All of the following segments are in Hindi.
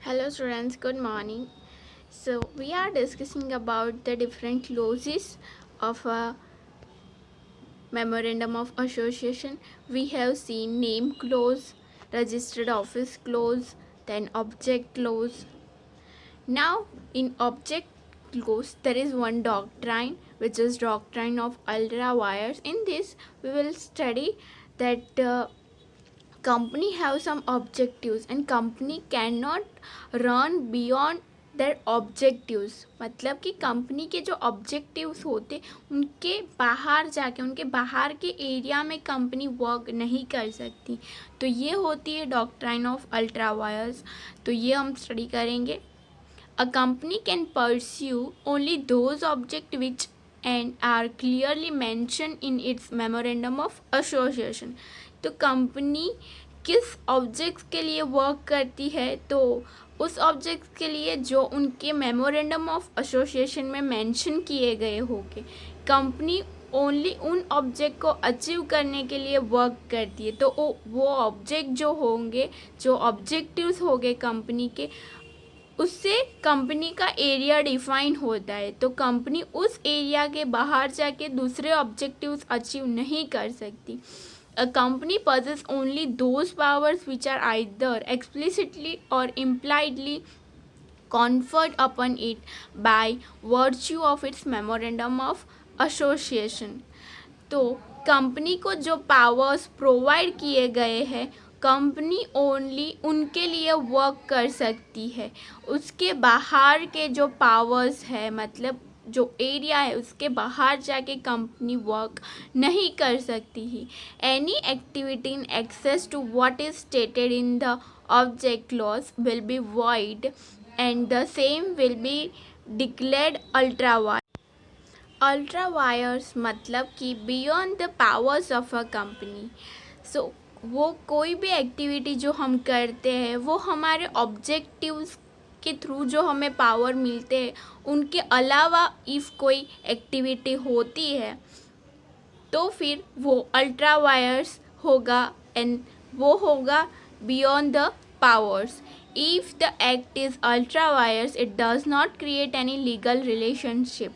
Hello students, good morning. So we are discussing about the different clauses of a memorandum of association. We have seen name clause, registered office clause, then object clause. Now in object clause there is one doctrine which is doctrine of ultra vires. In this we will study that company have some objectives and company cannot run beyond their objectives. मतलब कि कंपनी के जो ऑब्जेक्टिव्स होते उनके बाहर जाके उनके बाहर के एरिया में कंपनी वर्क नहीं कर सकती. तो ये होती है डॉक्ट्राइन ऑफ अल्ट्रा वायर्स. तो ये हम स्टडी करेंगे. A company can pursue only those objects which and are clearly mentioned in its memorandum of association. तो कंपनी किस ऑब्जेक्ट्स के लिए वर्क करती है, तो उस ऑब्जेक्ट्स के लिए जो उनके मेमोरेंडम ऑफ एसोसिएशन में मेंशन किए गए होंगे. कंपनी ओनली उन ऑब्जेक्ट को अचीव करने के लिए वर्क करती है. तो वो ऑब्जेक्ट जो होंगे, जो ऑब्जेक्टिव्स होंगे कंपनी के, उससे कंपनी का एरिया डिफाइन होता है. तो कंपनी उस एरिया के बाहर जाके दूसरे ऑब्जेक्टिव्स अचीव नहीं कर सकती. A company possesses only those powers which are either explicitly or impliedly conferred upon it by virtue of its memorandum of association. तो कंपनी को जो पावर्स प्रोवाइड किए गए हैं, कंपनी ओनली उनके लिए वर्क कर सकती है. उसके बाहर के जो पावर्स है, मतलब जो एरिया है, उसके बाहर जाके कंपनी वर्क नहीं कर सकती ही. Any activity in excess to what is stated in the object clause will be void and the same will be declared ultra vires. Ultra vires मतलब कि beyond the powers of a company. So वो कोई भी एक्टिविटी जो हम करते हैं वो हमारे ऑब्जेक्टिव्स के थ्रू जो हमें पावर मिलते हैं उनके अलावा इफ़ कोई एक्टिविटी होती है तो फिर वो अल्ट्रा वायर्स होगा एंड वो होगा beyond the powers. If the act is ultra vires it does not create any legal relationship.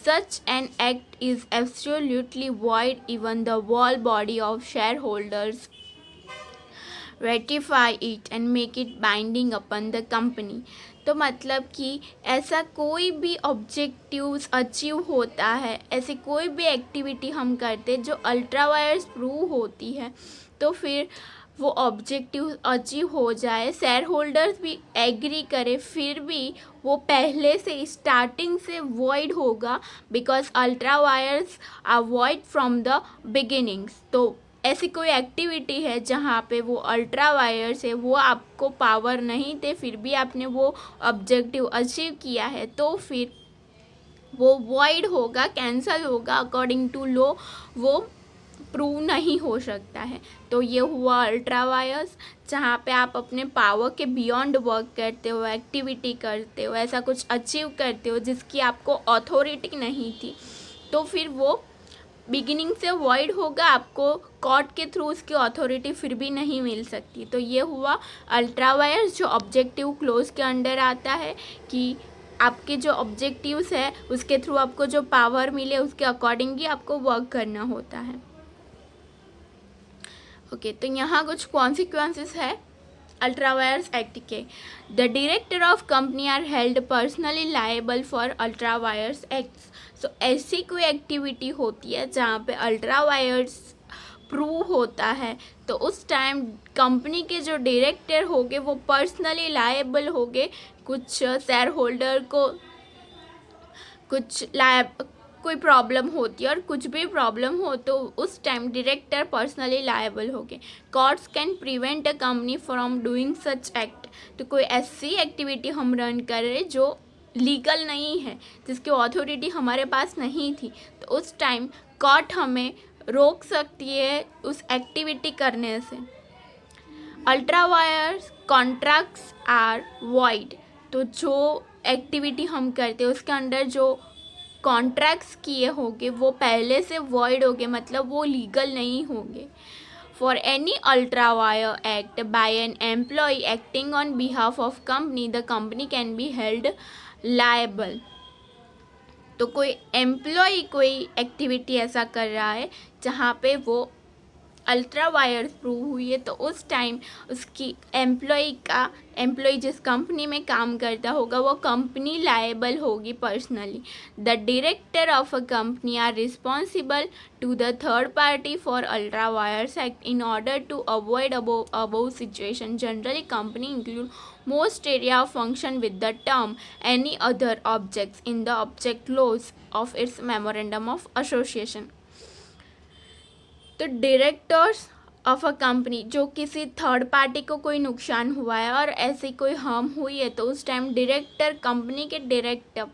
Such an act is absolutely void even the whole body of shareholders ratify it and make it binding upon the company. तो मतलब कि ऐसा कोई भी ऑब्जेक्टिव्स अचीव होता है, ऐसी कोई भी एक्टिविटी हम करते जो अल्ट्रा वायर्स प्रूव होती है, तो फिर वो ऑब्जेक्टिव अचीव हो जाए, शेयर होल्डर्स भी एग्री करे, फिर भी वो पहले से स्टार्टिंग से वॉइड होगा because ultra vires are void from the beginnings. तो ऐसी कोई एक्टिविटी है जहाँ पे वो अल्ट्रा वायर्स है, वो आपको पावर नहीं थे, फिर भी आपने वो ऑब्जेक्टिव अचीव किया है, तो फिर वो वॉइड होगा, कैंसल होगा. अकॉर्डिंग टू लॉ वो प्रूव नहीं हो सकता है. तो ये हुआ अल्ट्रा वायर्स, जहाँ पे आप अपने पावर के बियॉन्ड वर्क करते हो, एक्टिविटी करते हो, ऐसा कुछ अचीव करते हो जिसकी आपको अथॉरिटी नहीं थी, तो फिर वो बिगिनिंग से वॉइड होगा. आपको कोर्ट के थ्रू उसकी अथॉरिटी फिर भी नहीं मिल सकती. तो ये हुआ अल्ट्रा वायर्स जो ऑब्जेक्टिव क्लोज के अंडर आता है कि आपके जो ऑब्जेक्टिव्स है उसके थ्रू आपको जो पावर मिले उसके अकॉर्डिंग ही आपको वर्क करना होता है. ओके, तो यहाँ कुछ कॉन्सिक्वेंसेस है अल्ट्रा वायर्स एक्ट के. The director of company are held personally liable for ultra vires acts. So ऐसी कोई एक्टिविटी होती है जहाँ पे अल्ट्रा वायर्स प्रूव होता है, तो उस टाइम कंपनी के जो डायरेक्टर होंगे वो पर्सनली लायबल होंगे. कुछ शेयर होल्डर को कुछ कोई प्रॉब्लम होती है और कुछ भी प्रॉब्लम हो तो उस टाइम डायरेक्टर पर्सनली लायबल हो गए. Courts can prevent a company from doing such act. तो कोई ऐसी एक्टिविटी हम रन कर रहे जो लीगल नहीं है, जिसकी अथॉरिटी हमारे पास नहीं थी, तो उस टाइम कोर्ट हमें रोक सकती है उस एक्टिविटी करने से. Ultra vires contracts are void. तो जो एक्टिविटी हम करते हैं उसके अंडर जो कॉन्ट्रैक्ट्स किए होंगे वो पहले से वॉइड होंगे, मतलब वो लीगल नहीं होंगे. For any ultra wire act by an employee acting on behalf of company, the company can be held liable. तो कोई एम्प्लॉय कोई एक्टिविटी ऐसा कर रहा है जहाँ पे वो अल्ट्रा वायर थ्रू हुई है, तो उस टाइम उसकी एम्प्लॉय जिस कंपनी में काम करता होगा वो कंपनी लायबल होगी personally. The director of a company are responsible to the third party for ultra vires act in order to avoid above situation. Generally, company include most area of function with the term any other objects in the object clause of its memorandum of association. तो डायरेक्टर्स ऑफ अ कंपनी, जो किसी थर्ड पार्टी को कोई नुकसान हुआ है और ऐसी कोई हार्म हुई है, तो उस टाइम डायरेक्टर, कंपनी के डायरेक्टर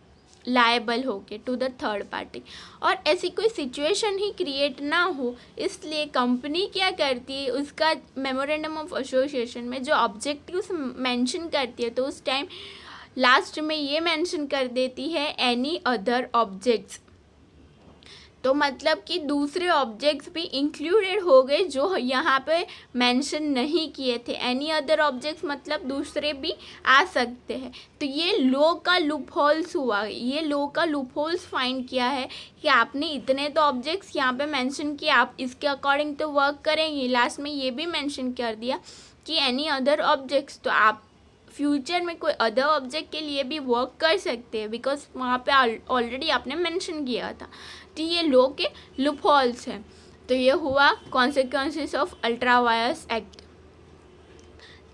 लायबल हो के टू द थर्ड पार्टी. और ऐसी कोई सिचुएशन ही क्रिएट ना हो, इसलिए कंपनी क्या करती है, उसका मेमोरेंडम ऑफ एसोसिएशन में जो ऑब्जेक्टिव्स मेंशन करती है, तो उस टाइम लास्ट में ये मेंशन कर देती है एनी अदर ऑब्जेक्ट्स. तो मतलब कि दूसरे ऑब्जेक्ट्स भी इंक्लूडेड हो गए जो यहाँ पे मेंशन नहीं किए थे. एनी अदर ऑब्जेक्ट्स मतलब दूसरे भी आ सकते हैं. तो ये लॉ का लूप होल्स हुआ, ये लॉ का लूप होल्स फाइंड किया है कि आपने इतने तो ऑब्जेक्ट्स यहाँ पे मेंशन किए, आप इसके अकॉर्डिंग तो वर्क करेंगे. लास्ट में ये भी मेंशन कर दिया कि एनी अदर ऑब्जेक्ट्स, तो आप फ्यूचर में कोई अदर ऑब्जेक्ट के लिए भी वर्क कर सकते हैं, बिकॉज वहाँ पे ऑलरेडी आपने मेंशन किया था. तो ये लॉ के लूप होल्स हैं. तो ये हुआ consequences of ultra vires act.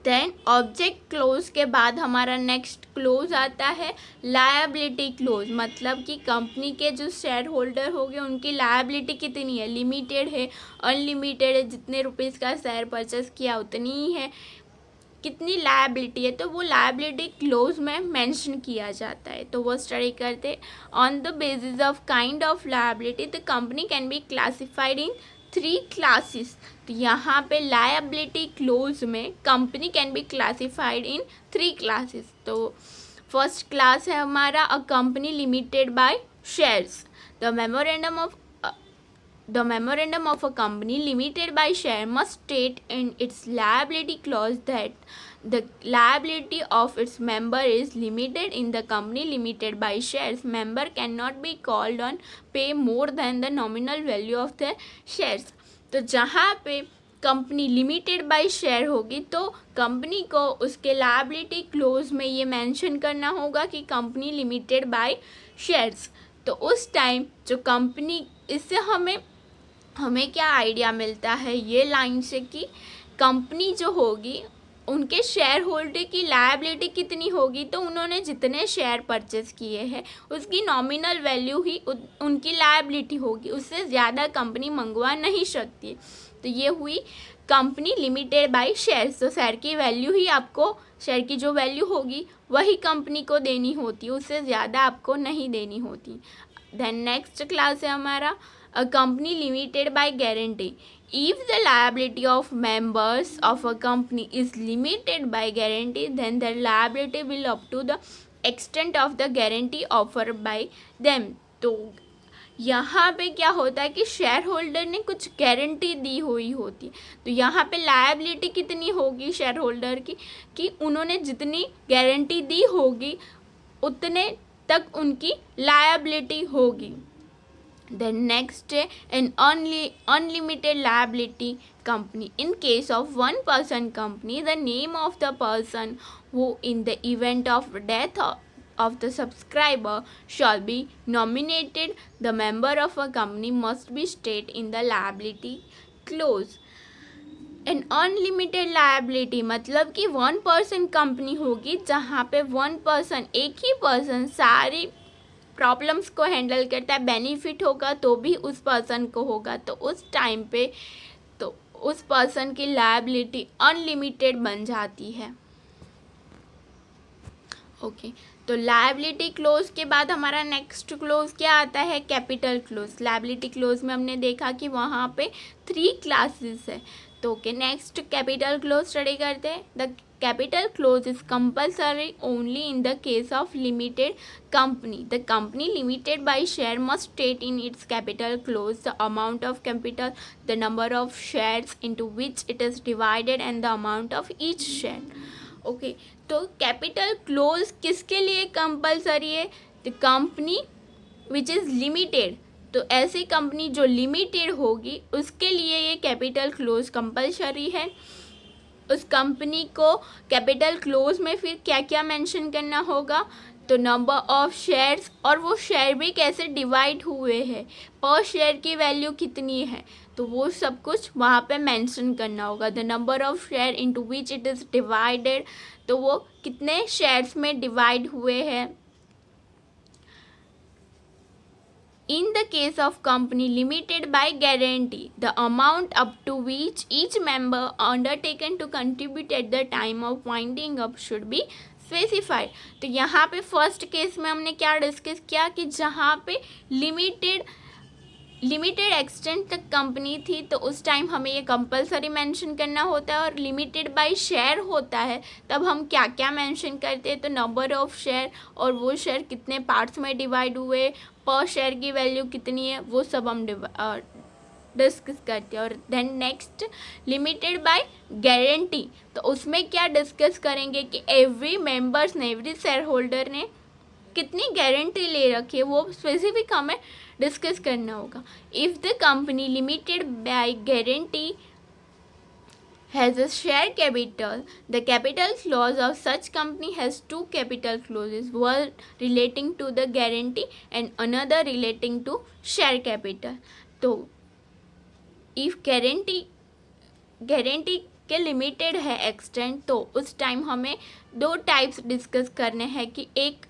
Then object clause के बाद हमारा नेक्स्ट क्लोज आता है लायबिलिटी क्लोज. मतलब कि कंपनी के जो शेयर होल्डर हो गए उनकी लायबिलिटी कितनी है, लिमिटेड है, अनलिमिटेड है, जितने रुपीज़ का शेयर परचेस किया उतनी ही है, कितनी लायबिलिटी है, तो वो लायबिलिटी क्लोज में मेंशन किया जाता है. तो वो स्टडी करते on the basis of kind of liability the company can be classified in 3 classes. तो यहाँ पे लायबिलिटी क्लोज में company can be classified in 3 classes. तो फर्स्ट क्लास है हमारा a company limited by shares. The memorandum of a company limited by share must state in its liability clause that the liability of its member is limited in the company limited by shares. Member cannot be called on pay more than the nominal value of the shares. तो जहाँ पे कंपनी लिमिटेड बाय शेयर होगी तो कंपनी को उसके लायबिलिटी क्लोज में ये मेंशन करना होगा कि कंपनी लिमिटेड बाय शेयर्स. तो उस टाइम जो कंपनी, इससे हमें क्या आइडिया मिलता है ये लाइन से कि कंपनी जो होगी उनके शेयर होल्डर की लायबिलिटी कितनी होगी, तो उन्होंने जितने शेयर परचेस किए हैं उसकी नॉमिनल वैल्यू ही उनकी लायबिलिटी होगी, उससे ज़्यादा कंपनी मंगवा नहीं सकती. तो ये हुई कंपनी लिमिटेड बाय शेयर्स. तो शेयर की वैल्यू ही आपको, शेयर की जो वैल्यू होगी वही कंपनी को देनी होती, उससे ज़्यादा आपको नहीं देनी होती. देन नेक्स्ट क्लास है हमारा a company limited by guarantee. If the liability of members of a company is limited by guarantee, then their liability will up to the extent of the guarantee offered by them. तो यहाँ पे क्या होता है कि शेयर होल्डर ने कुछ गारंटी दी हुई होती, तो यहाँ पे लायबिलिटी कितनी होगी शेयर होल्डर की, कि उन्होंने जितनी गारंटी दी होगी उतने तक उनकी लायबिलिटी होगी. Then next, an unlimited liability company. In case of one person company, the name of the person who in the event of death of the subscriber shall be nominated, the member of a company must be stated in the liability clause. An unlimited liability मतलब कि 1 person कंपनी होगी जहाँ पे 1 person, एक ही पर्सन सारी प्रॉब्लम्स को हैंडल करता है, बेनिफिट होगा तो भी उस पर्सन को होगा, तो उस टाइम पे तो उस पर्सन की लायबिलिटी अनलिमिटेड बन जाती है. ओके, तो लायबिलिटी क्लोज के बाद हमारा नेक्स्ट क्लोज क्या आता है, कैपिटल क्लोज. लायबिलिटी क्लोज में हमने देखा कि वहाँ पे 3 क्लासेस है. तो okay, next capital close study करते हैं. The capital clause is compulsory only in the case of limited company. The company limited by share must state in its capital clause the amount of capital, the number of shares into which it is divided and the amount of each share. Okay तो कैपिटल क्लोज किसके लिए कंपलसरी है? The company which is limited. तो ऐसी कंपनी जो लिमिटेड होगी उसके लिए ये कैपिटल क्लोज कंपलसरी है. उस कंपनी को कैपिटल क्लोज में फिर क्या क्या मेंशन करना होगा? तो नंबर ऑफ शेयर्स, और वो शेयर भी कैसे डिवाइड हुए हैं, पर शेयर की वैल्यू कितनी है, तो वो सब कुछ वहाँ पे मेंशन करना होगा. The number of share into which it is divided, तो वो कितने शेयर्स में डिवाइड हुए हैं. In the case of company limited by guarantee, the amount up to which each member undertaken to contribute at the time of winding up should be specified. तो यहाँ पे फर्स्ट केस में हमने क्या डिस्कस किया कि जहाँ पे लिमिटेड एक्सटेंट तक कंपनी थी तो उस टाइम हमें ये कंपलसरी मेंशन करना होता है, और लिमिटेड बाय शेयर होता है तब हम क्या क्या मेंशन करते हैं? तो नंबर ऑफ शेयर, और वो शेयर कितने पार्ट्स में डिवाइड हुए, पर शेयर की वैल्यू कितनी है, वो सब हम डिस्कस करते हैं. और then next limited by guarantee, तो उसमें क्या डिस्कस करेंगे कि एवरी मेंबर्स ने, एवरी शेयर होल्डर ने कितनी गारंटी ले रखी है वो स्पेसिफिक हमें डिस्कस करना होगा. If the company limited by guarantee has a share capital, the capital clause of such company has two capital clauses, one relating to the guarantee and another relating to share capital. तो if guarantee के लिमिटेड है एक्सटेंट, तो उस टाइम हमें दो टाइप्स डिस्कस करने हैं कि एक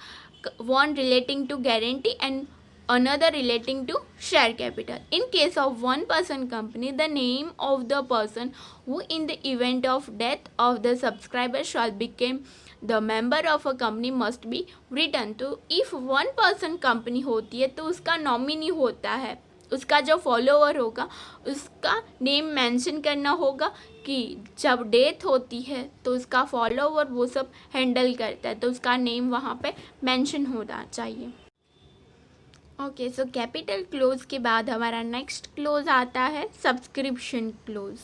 one relating to guarantee and another relating to share capital. In case of one person company, the name of the person who in the event of death of the subscriber shall become the member of a company must be written. तो if one person company होती है तो उसका नॉमिनी होता है, उसका जो फॉलोअर होगा उसका नेम मेंशन करना होगा कि जब डेथ होती है तो उसका फॉलोअर वो सब हैंडल करता है, तो उसका नेम वहाँ पे मेंशन होना चाहिए. ओके, सो कैपिटल क्लोज के बाद हमारा नेक्स्ट क्लोज आता है सब्सक्रिप्शन क्लोज.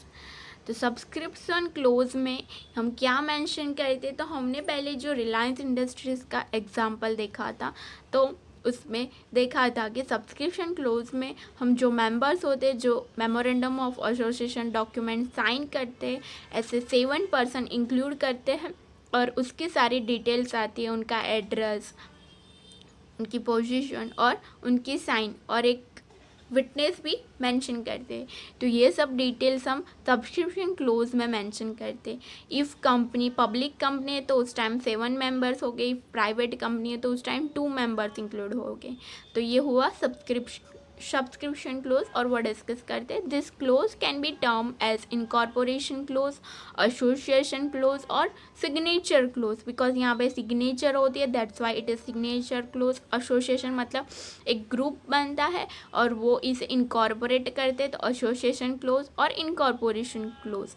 तो सब्सक्रिप्शन क्लोज में हम क्या मेंशन करते, तो हमने पहले जो रिलायंस इंडस्ट्रीज़ का एग्जांपल देखा था तो उसमें देखा था कि सब्सक्रिप्शन क्लोज में हम जो मेंबर्स होते हैं जो memorandum of association document sign करते हैं, ऐसे 7 पर्सन इंक्लूड करते हैं और उसकी सारी डिटेल्स आती है, उनका एड्रेस, उनकी पोजीशन और उनकी साइन, और एक विटनेस भी मेंशन करते हैं. तो ये सब डिटेल्स हम सब्सक्रिप्शन क्लोज में मेंशन करते हैं. इफ़ कंपनी पब्लिक कंपनी है तो उस टाइम 7 मेंबर्स हो गए, प्राइवेट कंपनी है तो उस टाइम 2 मेंबर्स इंक्लूड हो गए. तो ये हुआ सब्सक्रिप्शन क्लोज. और वो डिस्कस करते हैं. This clause can be term as incorporation clause, association clause और सिग्नेचर क्लोज. बिकॉज यहाँ पे सिग्नेचर होती है, that's why it is signature clause. Association मतलब एक ग्रुप बनता है और वो इसे इनकॉर्पोरेट करते हैं, तो एसोसिएशन क्लोज और इनकॉर्पोरेशन क्लोज.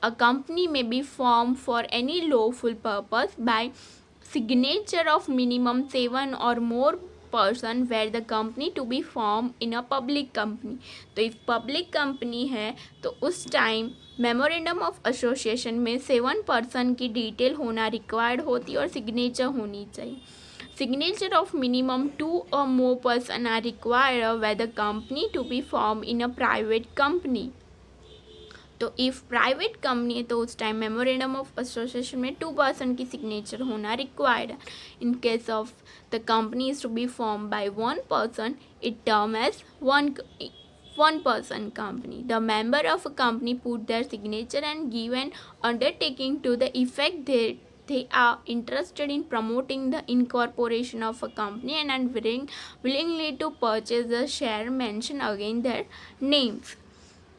अ कंपनी में be form for any lawful purpose by signature of minimum 7 or more person where the company to be formed in a public company. तो इफ पब्लिक कंपनी है तो उस टाइम मेमोरेंडम ऑफ एसोसिएशन में 7 पर्सन की डिटेल होना रिक्वायर्ड होती है और सिग्नेचर होनी चाहिए. Signature of minimum 2 or more person are required where the company to be formed in a private company. तो इफ़ प्राइवेट कंपनी है तो उस टाइम मेमोरेंडम ऑफ एसोसिएशन में 2 पर्सन की सिग्नेचर होना रिक्वायर्ड है. In case of the company is to be form by 1 person, it term as one person company. The member of a company put their signature and give an undertaking to the effect they are interested in promoting the incorporation of a company and are willingly to purchase the share mentioned again their names.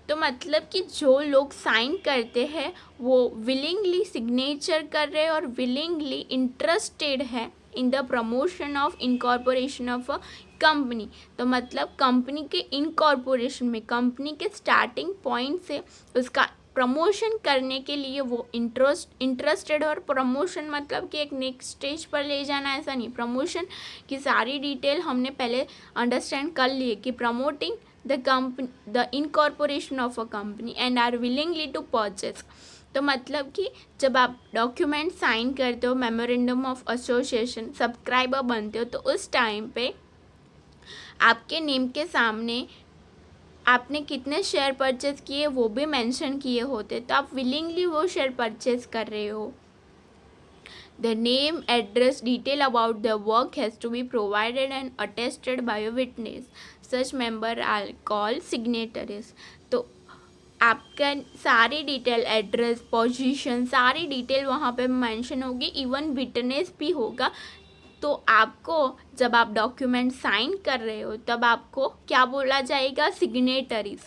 तो मतलब कि जो लोग साइन करते हैं वो विलिंगली सिग्नेचर कर रहे हैं और विलिंगली इंटरेस्टेड है in the promotion of incorporation of a company. तो मतलब कंपनी के इनकॉर्पोरेशन में, कंपनी के स्टार्टिंग पॉइंट से उसका प्रमोशन करने के लिए वो इंटरेस्टेड, और प्रमोशन मतलब कि एक नेक्स्ट स्टेज पर ले जाना, ऐसा नहीं। प्रमोशन की सारी डिटेल हमने पहले अंडरस्टैंड कर लिए कि promoting the incorporation of a company and are willingly to purchase. तो मतलब कि जब आप डॉक्यूमेंट साइन करते हो, मेमोरेंडम ऑफ एसोसिएशन, सब्सक्राइबर बनते हो, तो उस टाइम पे आपके नेम के सामने आपने कितने शेयर परचेज किए वो भी मेंशन किए होते, तो आप विलिंगली वो शेयर परचेज कर रहे हो। The name, address, detail about the work has to be provided and attested by a witness. Such member are called signatories. तो आपका सारी डिटेल, एड्रेस, पोजीशन, सारी डिटेल वहाँ पे मेंशन होगी, इवन विटनेस भी होगा। तो आपको जब आप डॉक्यूमेंट साइन कर रहे हो तब आपको क्या बोला जाएगा, सिग्नेटरीज।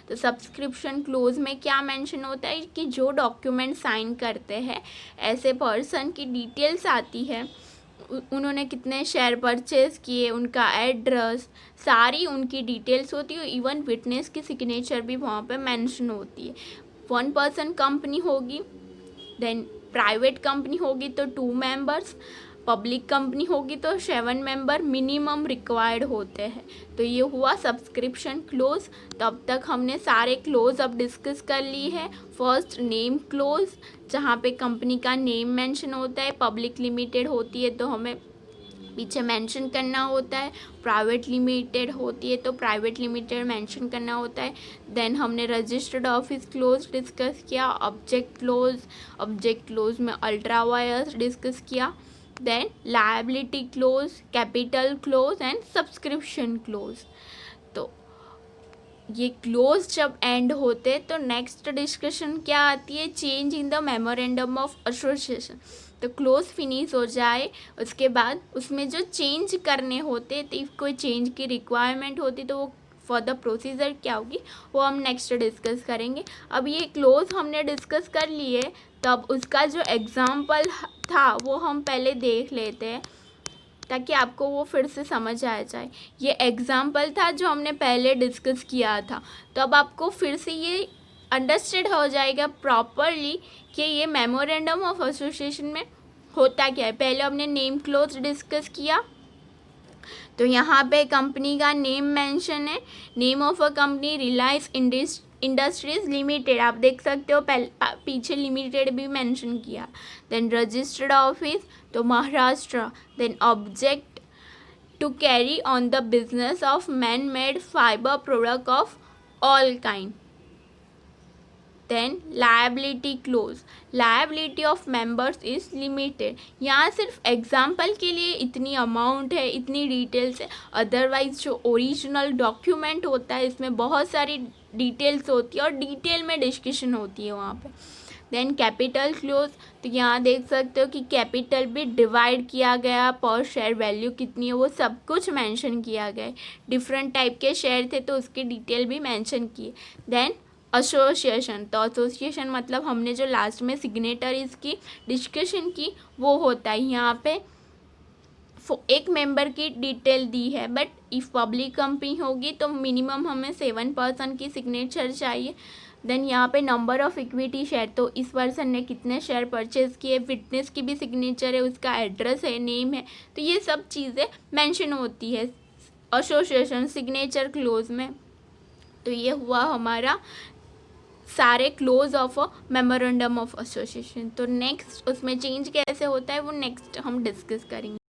तो सब्सक्रिप्शन क्लोज में क्या मेंशन होता है कि जो डॉक्यूमेंट साइन करते हैं ऐसे पर्सन की डिटेल्स आती है, उन्होंने कितने शेयर परचेज किए, उनका एड्रेस, सारी उनकी डिटेल्स होती है। इवन विटनेस की सिग्नेचर भी वहाँ पे मेंशन होती है। 1 पर्सन कंपनी होगी, देन प्राइवेट कंपनी होगी तो 2 मेंबर्स, पब्लिक कंपनी होगी तो 7 मेंबर मिनिमम रिक्वायर्ड होते हैं। तो ये हुआ सब्सक्रिप्शन क्लोज। तो अब तक हमने सारे क्लोज अब डिस्कस कर ली है। फर्स्ट नेम क्लोज, जहाँ पे कंपनी का नेम मेंशन होता है। पब्लिक लिमिटेड होती है तो हमें पीछे मेंशन करना होता है, प्राइवेट लिमिटेड होती है तो प्राइवेट लिमिटेड मेंशन करना होता है। देन हमने रजिस्टर्ड ऑफिस क्लोज डिस्कस किया, ऑब्जेक्ट क्लोज में अल्ट्रा वायर्स डिस्कस किया, then liability clause, capital clause and subscription clause. तो ये क्लोज जब एंड होते तो नेक्स्ट डिस्कशन क्या आती है, change in the memorandum of association. तो क्लोज फिनिश हो जाए उसके बाद उसमें जो चेंज करने होते, तो इफ कोई चेंज की रिक्वायरमेंट होती तो वो फॉर द प्रोसीजर क्या होगी वो हम नेक्स्ट डिस्कस करेंगे। अब ये क्लोज हमने डिस्कस कर लिए, तब उसका जो एग्जाम्पल था वो हम पहले देख लेते हैं ताकि आपको वो फिर से समझ आ जाए। ये एग्जाम्पल था जो हमने पहले डिस्कस किया था, तो अब आपको फिर से ये अंडरस्टैंड हो जाएगा प्रॉपरली कि ये मेमोरेंडम ऑफ एसोसिएशन में होता क्या है। पहले हमने नेम क्लोज डिस्कस किया, तो यहाँ पे कंपनी का नेम मेंशन है, name of a company Reliance industries limited, आप देख सकते हो पीछे लिमिटेड भी मेंशन किया। देन रजिस्टर्ड ऑफिस तो Maharashtra, then object to carry on the business of man made fibre product of all kind. Then liability clause, liability of members is limited. यहाँ सिर्फ एग्जाम्पल के लिए इतनी अमाउंट है, इतनी डिटेल्स है, अदरवाइज जो ओरिजिनल डॉक्यूमेंट होता है इसमें बहुत सारी डिटेल्स होती है और डिटेल में डिस्कशन होती है वहाँ पे। देन कैपिटल क्लोज, तो यहाँ देख सकते हो कि कैपिटल भी डिवाइड किया गया, पर शेयर वैल्यू कितनी है वो सब कुछ मेंशन किया गया है। डिफरेंट टाइप के शेयर थे तो उसकी डिटेल भी मेंशन की। देन एसोसिएशन, तो एसोसिएशन मतलब हमने जो लास्ट में सिग्नेटरीज की डिस्कशन की वो होता है। यहाँ पे एक मेंबर की डिटेल दी है, बट इफ़ पब्लिक कंपनी होगी तो मिनिमम हमें 7 पर्सन की सिग्नेचर चाहिए। देन यहाँ पे नंबर ऑफ इक्विटी शेयर, तो इस पर्सन ने कितने शेयर परचेज किए, विटनेस की भी सिग्नेचर है, उसका एड्रेस है, नेम है, तो ये सब चीज़ें मेंशन होती है एसोसिएशन सिग्नेचर क्लोज में। तो ये हुआ हमारा सारे close of a memorandum of association. तो नेक्स्ट उसमें चेंज कैसे होता है वो नेक्स्ट हम डिस्कस करेंगे।